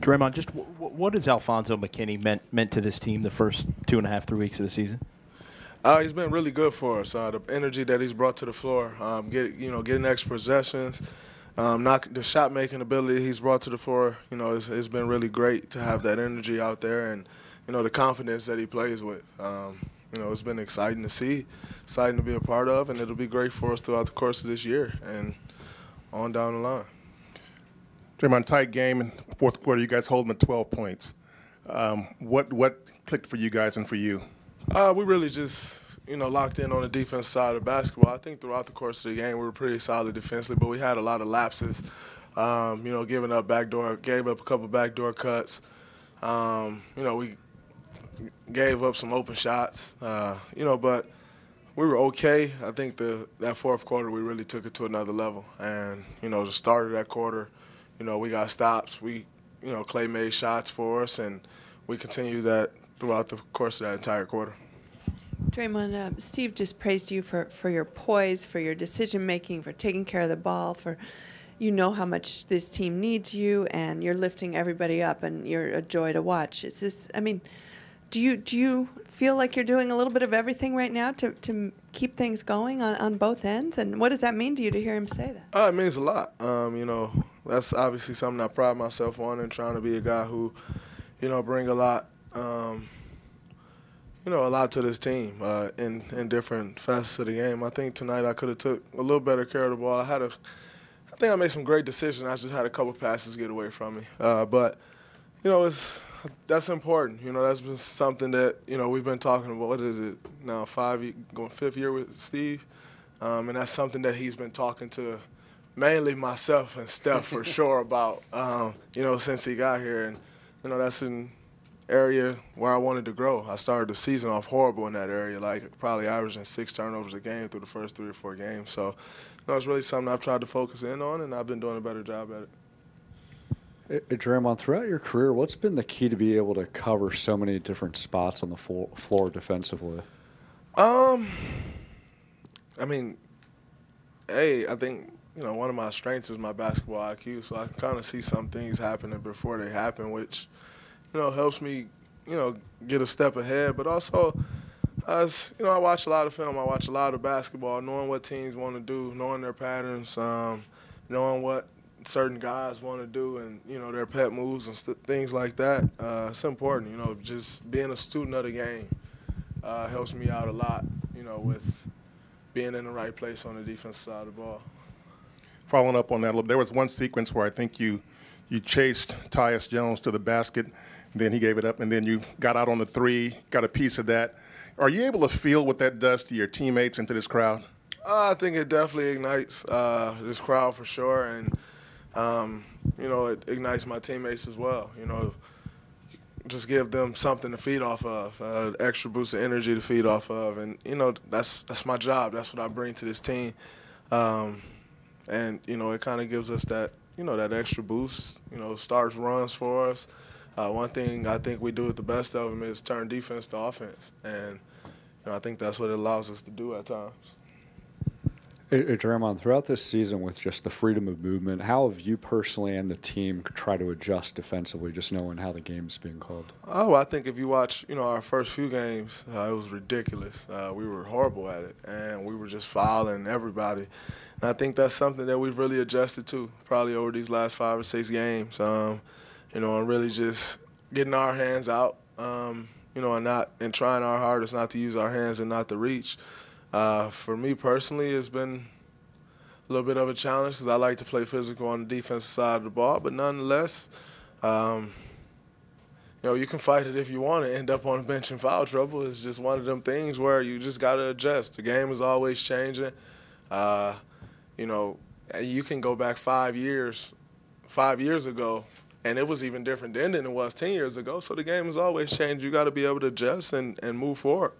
Draymond, just what has Alfonzo McKinnie meant to this team the first 2.5, 3 weeks of the season? He's been really good for us. The energy that he's brought to the floor, getting extra possessions, the shot-making ability he's brought to the floor. It's been really great to have that energy out there, and the confidence that he plays with. It's been exciting to see, exciting to be a part of, and it'll be great for us throughout the course of this year and on down the line. Draymond, tight game in the fourth quarter. You guys hold them at 12 points. What clicked for you guys and for you? We really just, locked in on the defense side of basketball. I think throughout the course of the game we were pretty solid defensively, but we had a lot of lapses. Gave up a couple backdoor cuts. We gave up some open shots. But we were okay. I think that fourth quarter we really took it to another level. And the start of that quarter, we got stops. Clay made shots for us, and we continued that throughout the course of that entire quarter. Draymond, Steve just praised you for your poise, for your decision-making, for taking care of the ball, for how much this team needs you, and you're lifting everybody up, and you're a joy to watch. Do you feel like you're doing a little bit of everything right now to keep things going on both ends? And what does that mean to you to hear him say that? It means a lot. That's obviously something I pride myself on, and trying to be a guy who, bring a lot a lot to this team in different facets of the game. I think tonight I could have took a little better care of the ball. I think I made some great decisions. I just had a couple passes get away from me. But that's important. That's been something that, we've been talking about. What is it now, 5th year with Steve? And that's something that he's been talking to mainly myself and Steph for sure about, since he got here. And, that's an area where I wanted to grow. I started the season off horrible in that area, probably averaging 6 turnovers a game through the first 3 or 4 games. So, it's really something I've tried to focus in on, and I've been doing a better job at it. Draymond, throughout your career, what's been the key to be able to cover so many different spots on the floor defensively? I think, one of my strengths is my basketball IQ, so I can kind of see some things happening before they happen, which, helps me, get a step ahead. But also, I watch a lot of film. I watch a lot of basketball, knowing what teams want to do, knowing their patterns, knowing what certain guys want to do, and, their pet moves and things like that. It's important, just being a student of the game helps me out a lot, with being in the right place on the defensive side of the ball. Following up on that, there was one sequence where I think you chased Tyus Jones to the basket, then he gave it up, and then you got out on the three, got a piece of that. Are you able to feel what that does to your teammates and to this crowd? I think it definitely ignites this crowd for sure, and it ignites my teammates as well. Just give them something to feed off of, extra boost of energy to feed off of, and that's my job. That's what I bring to this team, and it kind of gives us that that extra boost. Starts runs for us. One thing I think we do at the best of them is turn defense to offense, and I think that's what it allows us to do at times. Draymond, throughout this season with just the freedom of movement, how have you personally and the team tried to adjust defensively, just knowing how the game is being called? Oh, I think if you watch, our first few games, it was ridiculous. We were horrible at it, and we were just fouling everybody. And I think that's something that we've really adjusted to probably over these last 5 or 6 games, and really just getting our hands out, and trying our hardest not to use our hands and not to reach. For me personally, it's been a little bit of a challenge because I like to play physical on the defensive side of the ball. But nonetheless, you can fight it if you want to end up on the bench in foul trouble. It's just one of them things where you just got to adjust. The game is always changing. You can go back 5 years ago, and it was even different then than it was 10 years ago. So the game is always changing. You got to be able to adjust and move forward.